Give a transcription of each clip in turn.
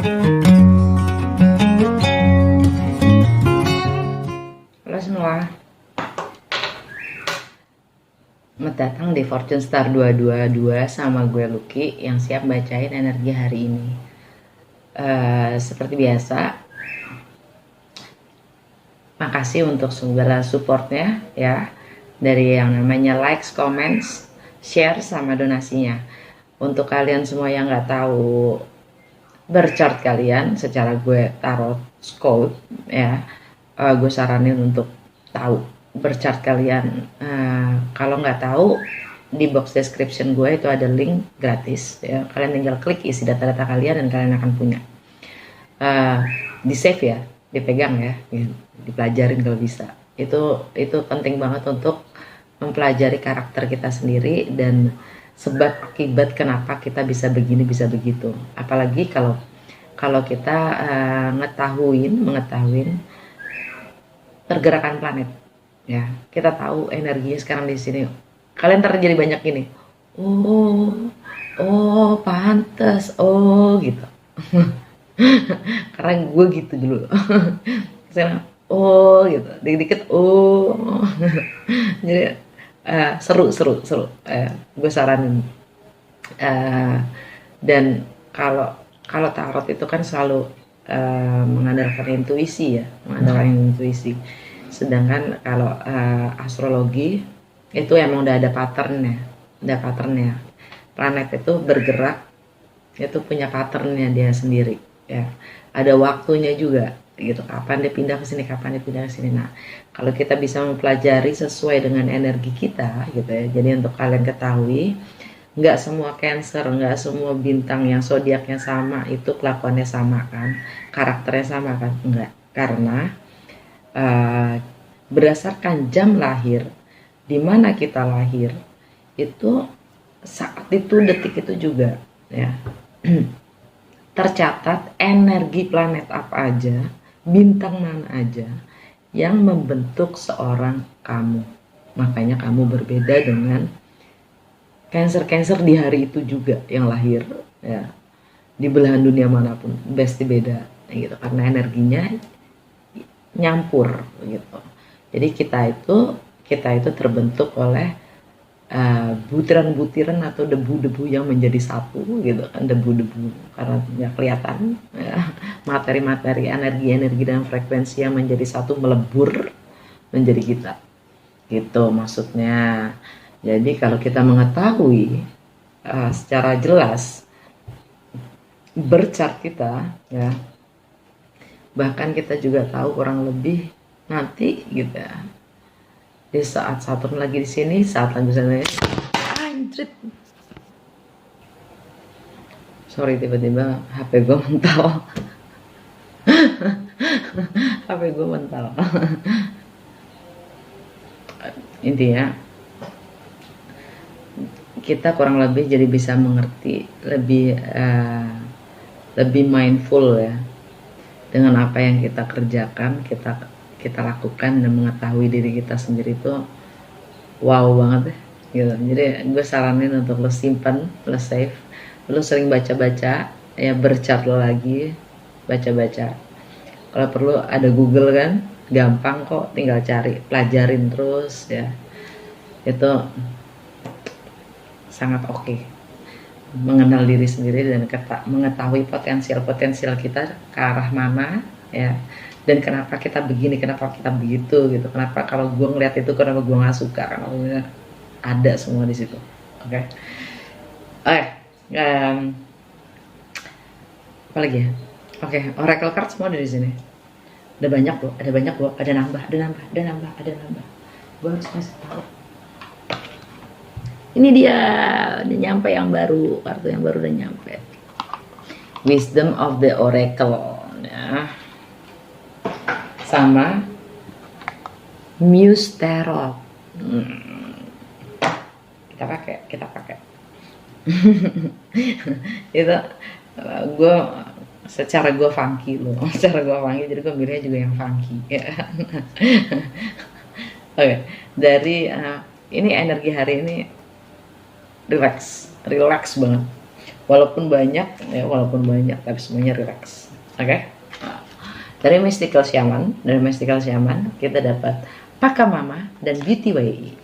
Halo semua, selamat datang di Fortune Star 222 sama gue Lucky yang siap bacain energi hari ini. Seperti biasa, makasih untuk segala supportnya ya, dari yang namanya likes, comments, share, sama donasinya. Untuk kalian semua yang nggak tahu berchart kalian secara gue tarot code ya, gue saranin untuk tahu berchart kalian. Kalau nggak tahu, di box description gue itu ada link gratis ya, kalian tinggal klik isi data-data kalian dan kalian akan punya. Di save ya, dipegang ya, dipelajarin kalau bisa. Itu penting banget untuk mempelajari karakter kita sendiri dan sebab akibat kenapa kita bisa begini bisa begitu. Apalagi kalau kita mengetahui pergerakan planet ya, kita tahu energinya sekarang di sini. Kalian ntar jadi banyak gini, oh pantes, oh gitu. Karena gue gitu dulu. Sekarang oh gitu, dikit-dikit oh. Jadi seru. Gue saranin. Dan kalau tarot itu kan selalu mengandalkan intuisi ya, sedangkan kalau astrologi itu emang udah ada patternnya. Planet itu bergerak, itu punya patternnya dia sendiri ya, ada waktunya juga gitu, kapan dia pindah ke sini, kapan dia pindah ke sini. Nah, kalau kita bisa mempelajari sesuai dengan energi kita gitu ya, jadi untuk kalian ketahui, nggak semua Cancer, nggak semua bintang yang zodiaknya sama itu kelakuannya sama kan, karakternya sama kan, enggak. Karena berdasarkan jam lahir, di mana kita lahir, itu saat itu, detik itu juga ya, tercatat energi planet apa aja, bintang mana aja yang membentuk seorang kamu. Makanya kamu berbeda dengan Cancer di hari itu juga yang lahir ya, di belahan dunia manapun pasti beda gitu, karena energinya nyampur gitu. Jadi kita itu terbentuk oleh butiran-butiran atau debu-debu yang menjadi satu gitu kan, debu-debu karena nggak kelihatan ya, materi-materi, energi-energi dan frekuensi yang menjadi satu melebur menjadi kita gitu maksudnya. Jadi kalau kita mengetahui secara jelas berchart kita ya, bahkan kita juga tahu kurang lebih nanti gitu ya, di saat Saturn lagi di sini, saat lagi di sana, anjrit, sorry tiba-tiba HP gue mental. HP gue mental. Intinya kita kurang lebih jadi bisa mengerti lebih mindful ya dengan apa yang kita kerjakan, kita lakukan, dan mengetahui diri kita sendiri itu wow banget deh gitu. Jadi gue saranin untuk lo simpan, lo save, lo sering baca-baca ya, berchart lo lagi, baca-baca. Kalau perlu ada Google kan, gampang kok, tinggal cari, pelajarin terus ya. Itu sangat oke. Mengenal diri sendiri dan mengetahui potensial kita ke arah mana ya, dan kenapa kita begini, kenapa kita begitu gitu, kenapa kalau gue ngeliat itu, kenapa gue nggak suka, karena ada semua di situ. Oke. Apa lagi ya? Oke, oracle card semua ada di sini. Ada banyak loh, ada nambah. Gue harus kasih tahu. Ini dia, udah nyampe yang baru, kartu yang baru udah nyampe. Wisdom of the Oracle ya. Sama Muse Tarot. Kita pakai. Itu secara gue funky loh. Jadi gue milihnya juga yang funky ya. Oke, dari ini energi hari ini relax banget, walaupun banyak ya, walaupun banyak tapi semuanya relax. Oke. Dari Mystical Shaman kita dapat Pachamama dan Beauty Way.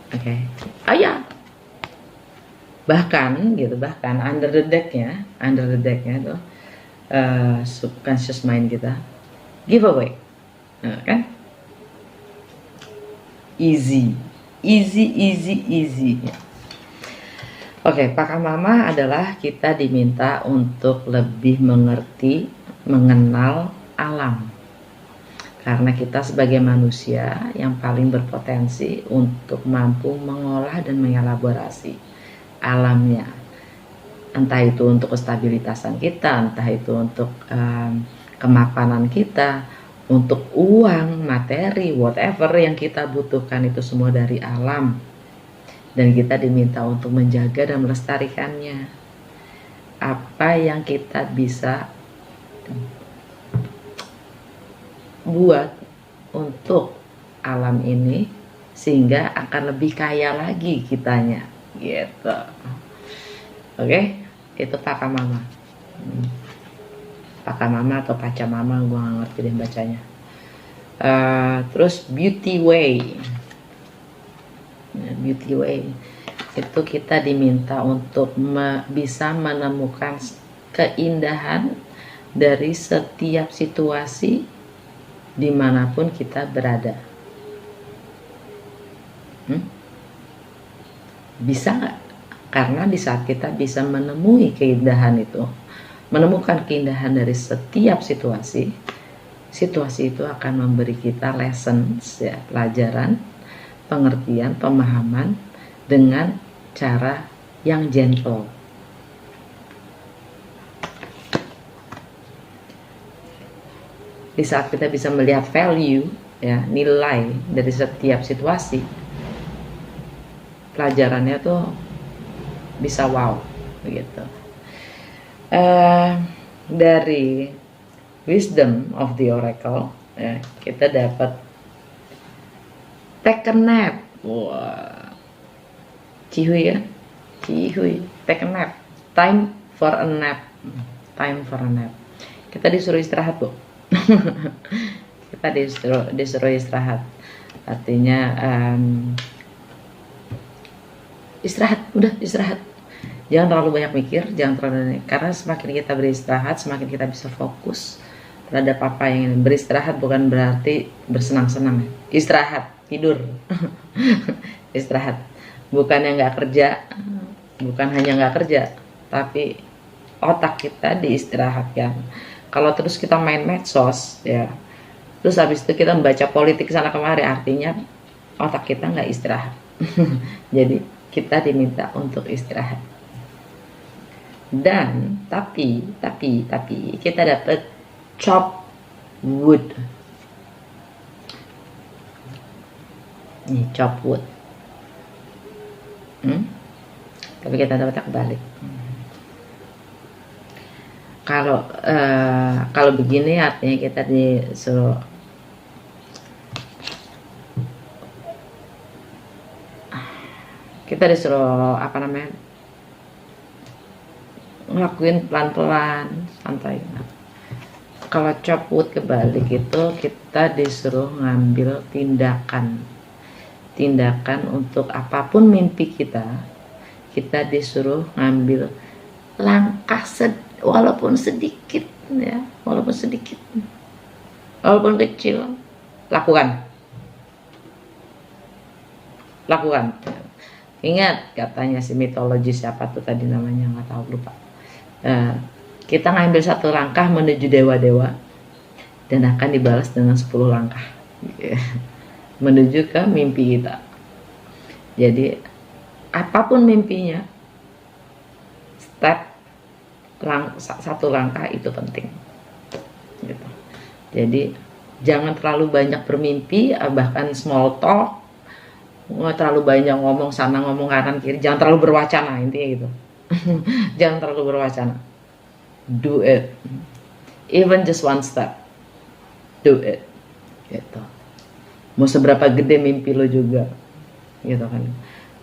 Oke. Oh ya, bahkan under the decknya tuh subconscious mind kita giveaway, kan? Easy. Oke, Pachamama adalah kita diminta untuk lebih mengerti, mengenal alam. Karena kita sebagai manusia yang paling berpotensi untuk mampu mengolah dan mengelaborasi alamnya. Entah itu untuk kestabilitasan kita, entah itu untuk kemapanan kita, untuk uang, materi, whatever yang kita butuhkan, itu semua dari alam. Dan kita diminta untuk menjaga dan melestarikannya. Apa yang kita bisa buat untuk alam ini sehingga akan lebih kaya lagi kitanya, gitu. Oke, itu Pachamama. Pachamama atau Pachamama, gue gak ngerti deh bacanya. Terus Beauty Way. Beauty Way itu kita diminta untuk bisa menemukan keindahan dari setiap situasi dimanapun kita berada. Bisa nggak? Karena di saat kita bisa menemui keindahan itu, menemukan keindahan dari setiap situasi itu akan memberi kita lessons, ya, pelajaran, pengertian, pemahaman dengan cara yang gentle. Di saat kita bisa melihat value, ya, nilai dari setiap situasi, pelajarannya tuh bisa wow, begitu. Dari Wisdom of the Oracle, ya, kita dapat take a nap. Wah, cihuy ya, cihuy. Take a nap. Time for a nap. Kita disuruh istirahat, Bu. Kita disuruh istirahat. Artinya istirahat. Jangan terlalu banyak mikir, karena semakin kita beristirahat, semakin kita bisa fokus terhadap apa yang ingin. Beristirahat bukan berarti bersenang-senang. Istirahat, tidur. Istirahat. Bukan hanya nggak kerja, tapi otak kita diistirahatkan. Kalau terus kita main medsos, ya, terus habis itu kita membaca politik sana kemari, artinya otak kita nggak istirahat. Jadi kita diminta untuk istirahat. Dan tapi kita dapat chop wood. Ini chop wood. Tapi kita dapat kebalik. Kalau begini artinya kita disuruh ngelakuin pelan-pelan, santai. Kalau chop wood kebalik itu kita disuruh ngambil tindakan untuk apapun mimpi kita disuruh ngambil langkah walaupun sedikit, ya, walaupun kecil, lakukan. Ingat katanya si mitologis siapa tuh tadi namanya, nggak tahu, lupa. Kita ngambil satu langkah menuju dewa-dewa dan akan dibalas dengan 10 langkah menuju ke mimpi kita. Jadi apapun mimpinya, satu langkah itu penting, gitu. Jadi jangan terlalu banyak bermimpi, bahkan small talk, nggak terlalu banyak ngomong sana ngomong kanan kiri, jangan terlalu berwacana, intinya gitu. Jangan terlalu berwacana, do it, even just one step, do it, gitu. mau seberapa gede mimpi lo juga, gitu kan.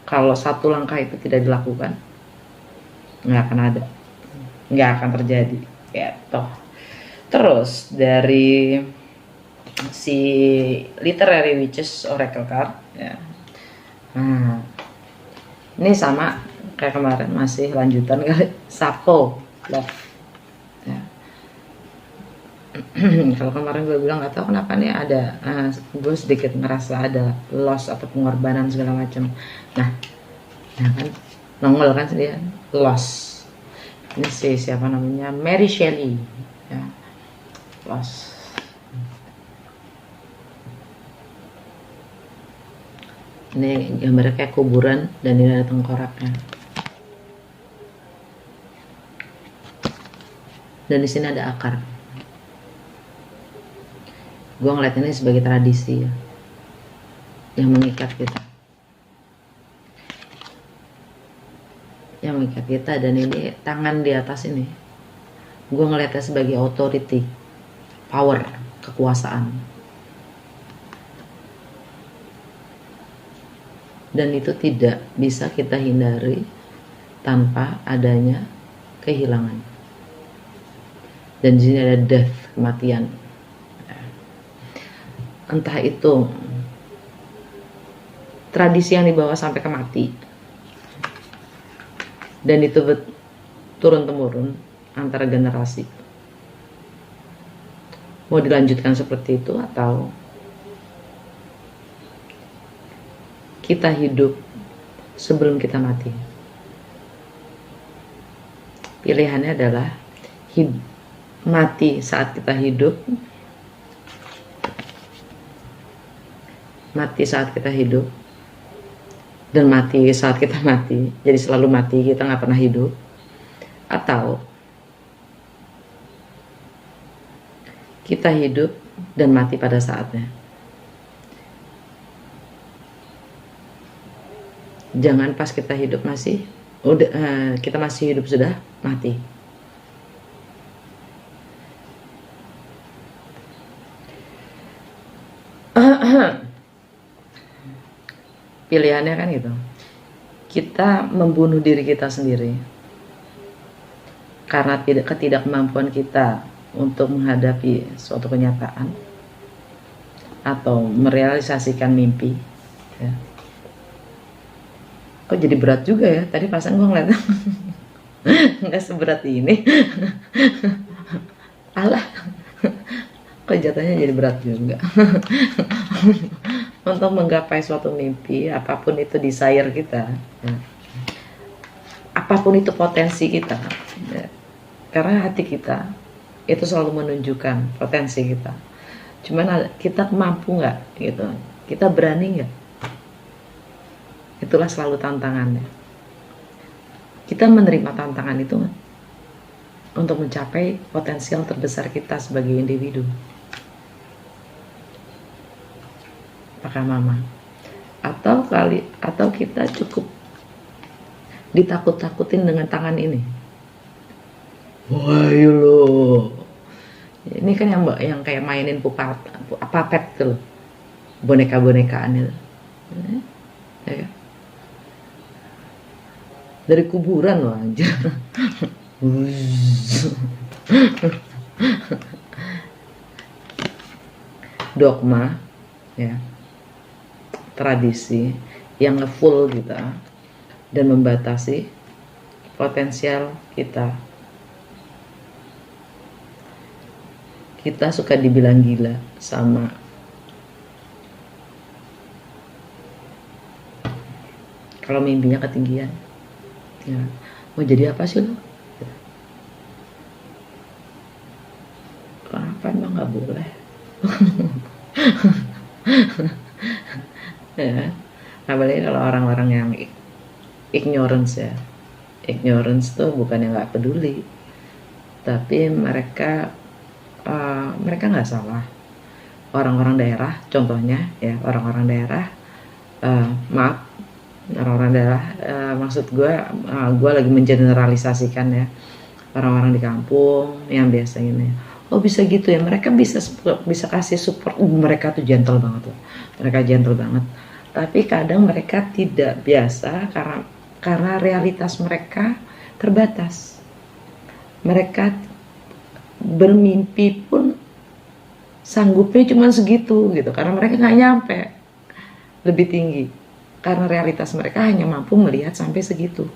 Kalau satu langkah itu tidak dilakukan, nggak akan ada, nggak akan terjadi, gitu. Terus dari si literary witches oracle card, ya. Nah, ini sama kayak kemarin, masih lanjutan kali. Sappho, love. Ya. Kalau kemarin gue bilang nggak tahu kenapa nih ada, gue sedikit ngerasa ada loss atau pengorbanan segala macam. Nah kan nongol kan dia loss. Ini siapa namanya, Mary Shelley, ya. Loss. Ini gambarnya kayak kuburan dan ini ada tengkoraknya. Dan di sini ada akar. Gue ngeliat ini sebagai tradisi, ya, yang mengikat kita, dan ini tangan di atas ini, gue ngeliatnya sebagai authority, power, kekuasaan. Dan itu tidak bisa kita hindari tanpa adanya kehilangan. Dan di sini ada death, kematian. Entah itu tradisi yang dibawa sampai ke mati, dan itu turun temurun antara generasi, mau dilanjutkan seperti itu atau kita hidup sebelum kita mati. Pilihannya adalah mati saat kita hidup, dan mati saat kita mati, jadi selalu mati, kita nggak pernah hidup. Atau kita hidup dan mati pada saatnya. Jangan pas kita hidup kita masih hidup sudah mati. Pilihannya kan gitu. Kita membunuh diri kita sendiri karena ketidakmampuan kita untuk menghadapi suatu kenyataan atau merealisasikan mimpi, ya. Kok jadi berat juga ya, tadi pasan gue ngeliat nggak seberat ini. Alah, kok jatuhnya jadi berat juga. Untuk menggapai suatu mimpi, apapun itu desire kita, ya, apapun itu potensi kita, ya, karena hati kita itu selalu menunjukkan potensi kita. Cuman kita mampu nggak, gitu, kita berani nggak? Itulah selalu tantangannya. Kita menerima tantangan itu untuk mencapai potensial terbesar kita sebagai individu. Apakah mama? Atau kita cukup ditakut-takutin dengan tangan ini. Wah, lo. Ini kan yang kayak mainin puppet tuh, boneka-bonekaan itu. Ya. Dari kuburan loh anjir. Dogma, ya, tradisi yang ngefull kita dan membatasi potensial kita. Kita suka dibilang gila sama kalau mimpinya ketinggian. Ya, mau jadi apa sih lo? Kenapa emang nggak boleh? Ya, apalagi kalau orang-orang yang ignorance, ya. Ignorance tuh bukan yang nggak peduli, tapi mereka nggak salah. Orang-orang daerah, contohnya, ya, orang-orang daerah, orang-orang daerah, maksud gue lagi mengeneralisasikan, ya, orang-orang di kampung yang biasa ini, oh bisa gitu ya, mereka bisa kasih support. Mereka tuh gentle banget loh, mereka gentle banget, tapi kadang mereka tidak biasa karena realitas mereka terbatas. Mereka bermimpi pun sanggupnya cuma segitu gitu, karena mereka nggak nyampe lebih tinggi, karena realitas mereka hanya mampu melihat sampai segitu.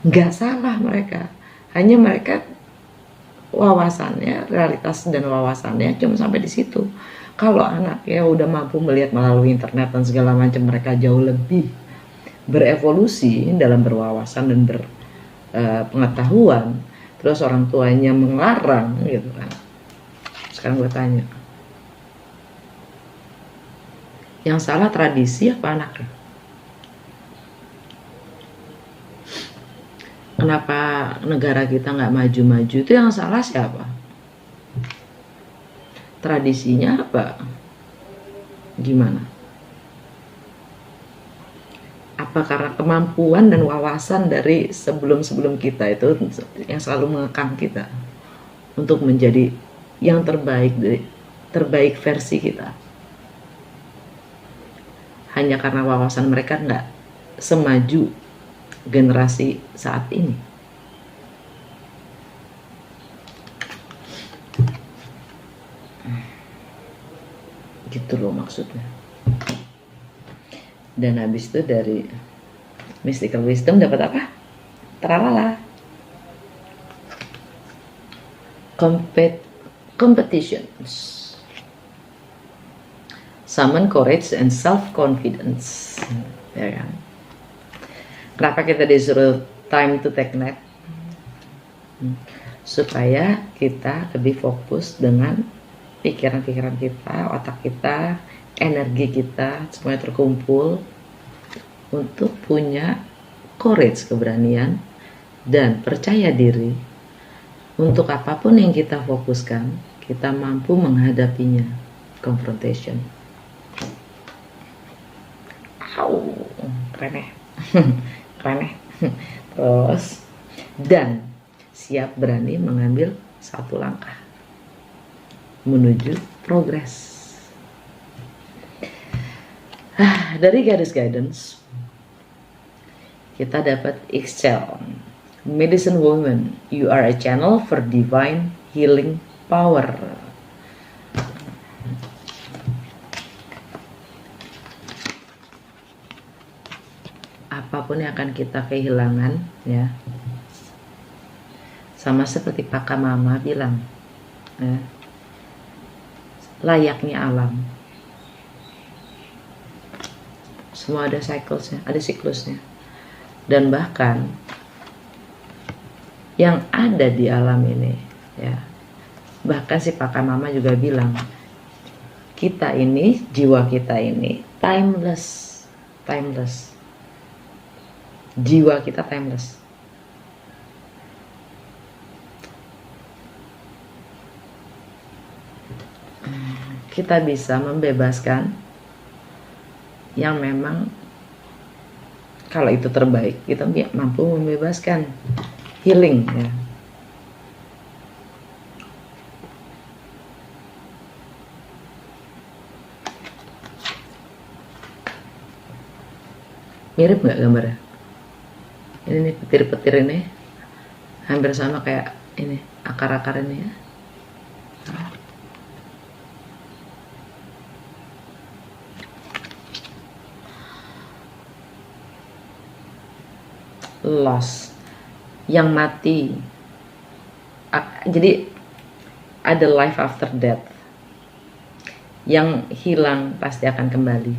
Nggak salah mereka, hanya mereka wawasannya, realitas dan wawasannya cuma sampai di situ. Kalau anak ya udah mampu melihat melalui internet dan segala macam, mereka jauh lebih berevolusi dalam berwawasan dan berpengetahuan. Terus orang tuanya melarang gitu kan. Sekarang gue tanya, yang salah tradisi apa anaknya? Kenapa negara kita nggak maju-maju? Itu yang salah siapa? Tradisinya apa? Gimana? Apa karena kemampuan dan wawasan dari sebelum-sebelum kita itu yang selalu mengekang kita untuk menjadi yang terbaik versi kita? Hanya karena wawasan mereka nggak semaju generasi saat ini. Gitu loh maksudnya. Dan habis itu dari mystical wisdom dapat apa? Tralala. Competitions. Summon courage and self-confidence. Ya kan? Kenapa kita disuruh time to take nap? Supaya kita lebih fokus dengan pikiran-pikiran kita, otak kita, energi kita, semuanya terkumpul untuk punya courage, keberanian, dan percaya diri. Untuk apapun yang kita fokuskan, kita mampu menghadapinya. Confrontation. Au, keren ya. Terus, dan siap berani mengambil satu langkah menuju progres. Dari garis guidance kita dapat excel. Medicine woman, you are a channel for divine healing power. Apapun yang akan kita kehilangan ya, sama seperti Paka Mama bilang ya, layaknya alam, semua ada siklusnya, dan bahkan yang ada di alam ini ya, bahkan si Paka Mama juga bilang kita ini, jiwa kita ini timeless. Jiwa kita timeless. Kita bisa membebaskan yang memang kalau itu terbaik, kita mampu membebaskan, healing ya. Mirip nggak gambarnya? Ini nih, petir-petir ini hampir sama kayak ini, akar-akar ini ya. Loss, yang mati. Jadi ada life after death. Yang hilang pasti akan kembali.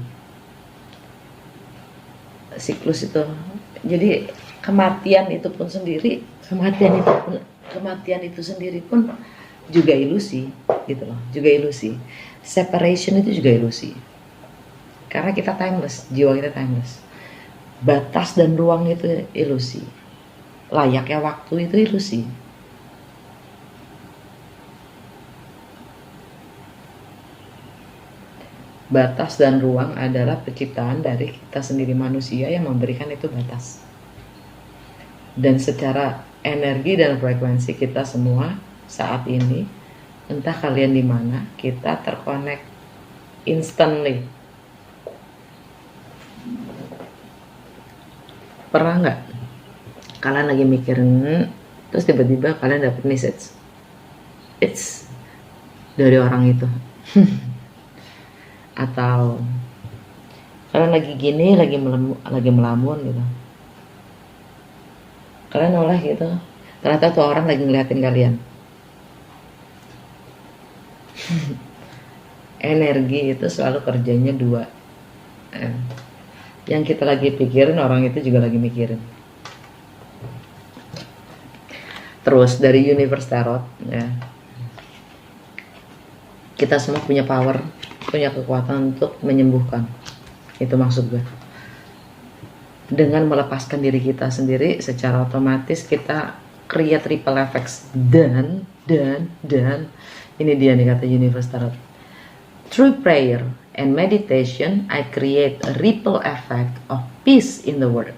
Siklus itu. Jadi kematian itu sendiri pun juga ilusi gitu loh, juga ilusi. Separation itu juga ilusi. Karena kita timeless, jiwa kita timeless. Batas dan ruang itu ilusi. Layaknya waktu itu ilusi. Batas dan ruang adalah penciptaan dari kita sendiri, manusia yang memberikan itu batas. Dan secara energi dan frekuensi kita semua saat ini, entah kalian di mana, kita terkonek instantly. Pernah nggak kalian lagi mikirin, terus tiba-tiba kalian dapet message, it's dari orang itu. Atau kalian lagi gini, lagi melamun gitu, kalian noleh gitu, ternyata tuh orang lagi ngeliatin kalian. Energi itu selalu kerjanya dua. Yang kita lagi pikirin, orang itu juga lagi mikirin. Terus dari Universe Tarot ya, kita semua punya power, punya kekuatan untuk menyembuhkan. Itu maksud gue. Dengan melepaskan diri kita sendiri, secara otomatis kita create ripple effects. Dan ini dia nih kata Universe Tarot. Through prayer and meditation, I create a ripple effect of peace in the world.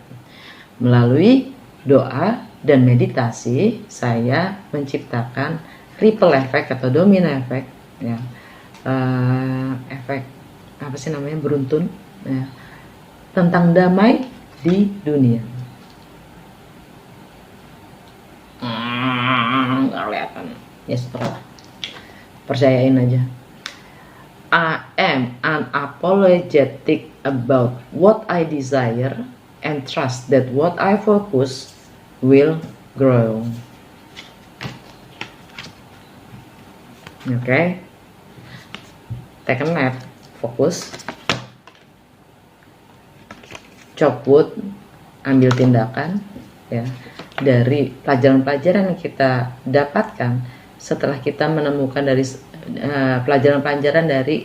Melalui doa dan meditasi, saya menciptakan ripple effect atau domino effect, ya, efek apa sih namanya, beruntun, ya, tentang damai di dunia. Nggak kelihatan, ya setelah percayain aja. I am unapologetic about what I desire and trust that what I focus will grow. Okay? Take a nap, fokus, copot, ambil tindakan ya dari pelajaran-pelajaran yang kita dapatkan setelah kita menemukan dari pelajaran-pelajaran dari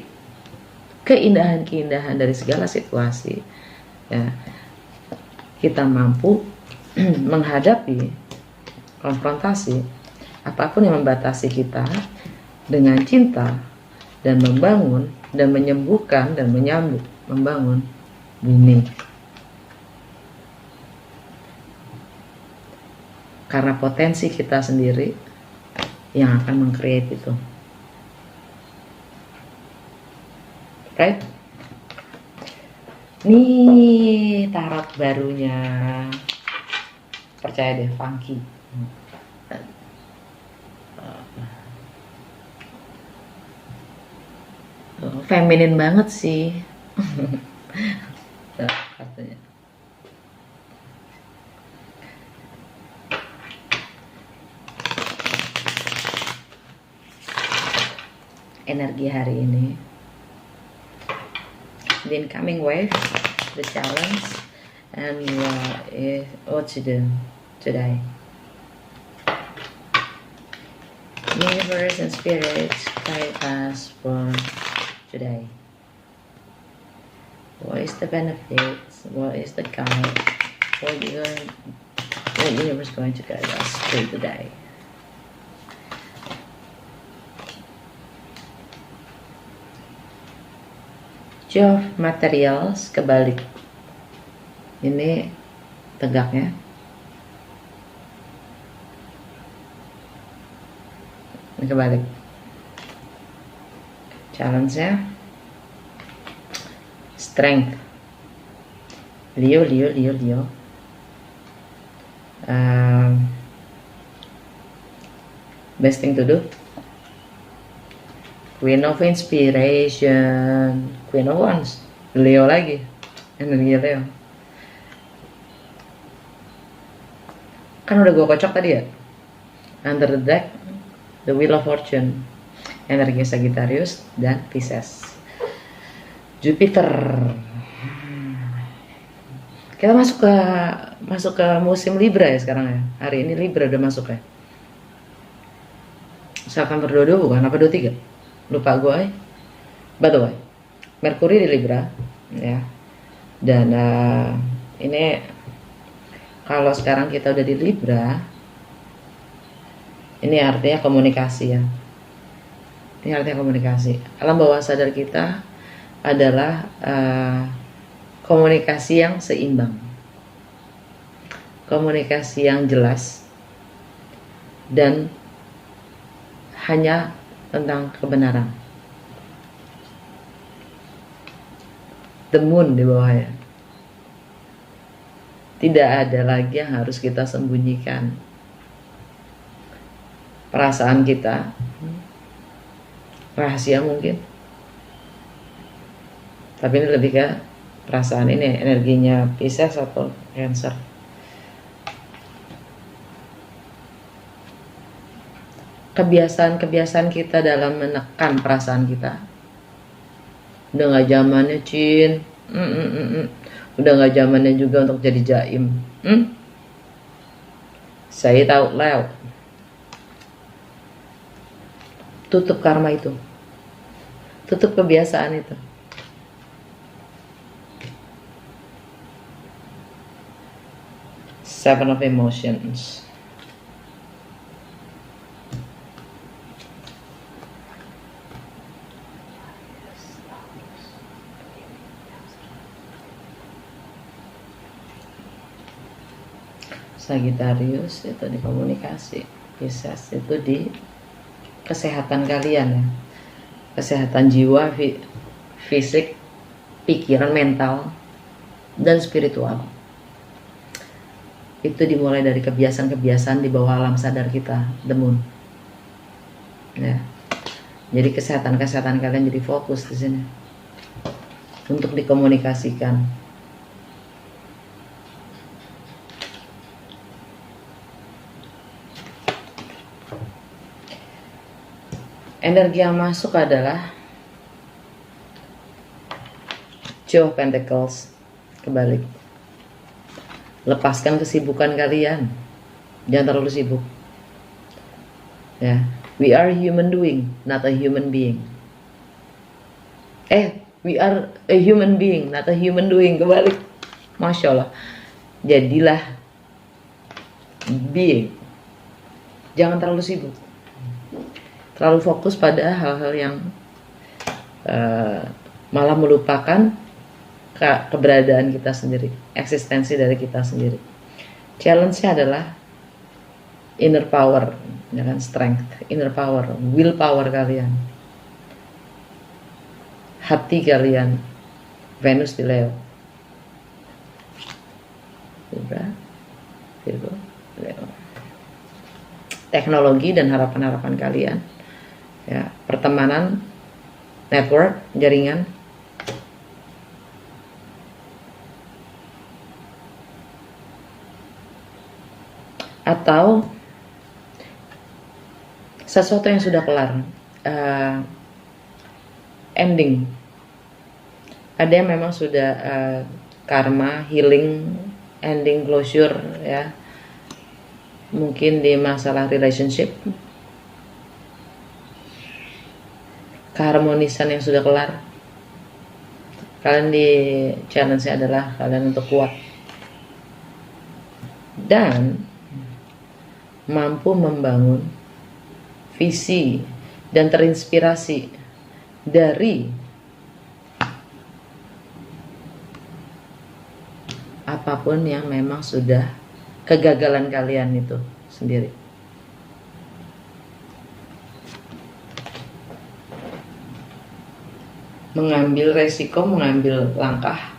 keindahan-keindahan dari segala situasi ya, kita mampu menghadapi konfrontasi apapun yang membatasi kita dengan cinta dan membangun dan menyembuhkan dan menyambut membangun bumi. Karena potensi kita sendiri yang akan meng-create itu. Right? Nih tarot barunya, percaya deh, funky. Feminin banget sih. Katanya. Energi hari ini, the incoming wave, the challenge, and what to do today. Universe and spirits guide us for today. What is the benefits? What is the guide? What universe going to guide us through the day? Of materials kebalik, ini tegaknya, ini kebalik. Challenge-nya strength, Leo. Best thing to do, Queen of Inspiration, Queen of Wands, Leo lagi, energi Leo. Kan udah gue kocok tadi ya. Under the deck, the Wheel of Fortune, energi Sagittarius dan Pisces. Jupiter. Kita masuk ke musim Libra ya sekarang ya. Hari ini Libra udah masuk ya. September 22 bukan, apa 23? Lupa gue. By the way, Merkuri di Libra ya. Dan ini kalau sekarang kita udah di Libra, ini artinya komunikasi ya. Ini artinya komunikasi. Alam bawah sadar kita adalah komunikasi yang seimbang, komunikasi yang jelas, dan hanya tentang kebenaran. The moon di bawahnya. Tidak ada lagi yang harus kita sembunyikan. Perasaan kita, rahasia mungkin. Tapi ini lebih ke perasaan ini, energinya Pisces atau Cancer. Kebiasaan-kebiasaan kita dalam menekan perasaan kita. Udah gak zamannya Cin. Udah gak zamannya juga untuk jadi jaim. Say it out loud. Tutup karma itu. Tutup kebiasaan itu. Seven of Emotions. Sagittarius itu di komunikasi, Pisces itu di kesehatan kalian ya, kesehatan jiwa, fisik, pikiran, mental, dan spiritual. Itu dimulai dari kebiasaan-kebiasaan di bawah alam sadar kita, the moon. Ya, jadi kesehatan kalian jadi fokus di sini untuk dikomunikasikan. Energi yang masuk adalah Two of Pentacles, kebalik. Lepaskan kesibukan kalian, jangan terlalu sibuk. Ya, we are human doing, not a human being. We are a human being, not a human doing, kebalik. Masya Allah. Jadilah being, jangan terlalu sibuk. Terlalu fokus pada hal-hal yang malah melupakan keberadaan kita sendiri, eksistensi dari kita sendiri. Challenge-nya adalah inner power, ya kan, strength, inner power, will power kalian, hati kalian, Venus di Leo, Virgo, Leo. Teknologi dan harapan-harapan kalian. Ya, pertemanan, network, jaringan, atau sesuatu yang sudah kelar, ending. Ada yang memang sudah karma, healing, ending, closure, ya. Mungkin di masalah relationship, keharmonisan yang sudah kelar. Kalian di challenge-nya adalah kalian untuk kuat dan mampu membangun visi dan terinspirasi dari apapun yang memang sudah kegagalan kalian itu sendiri. Mengambil resiko, mengambil langkah,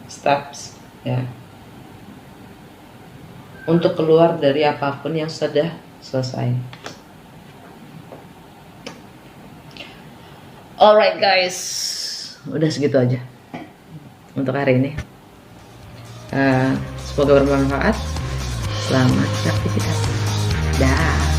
steps, ya, untuk keluar dari apapun yang sudah selesai. Alright guys, udah segitu aja untuk hari ini. Semoga bermanfaat. Selamat beraktivitas. Dah.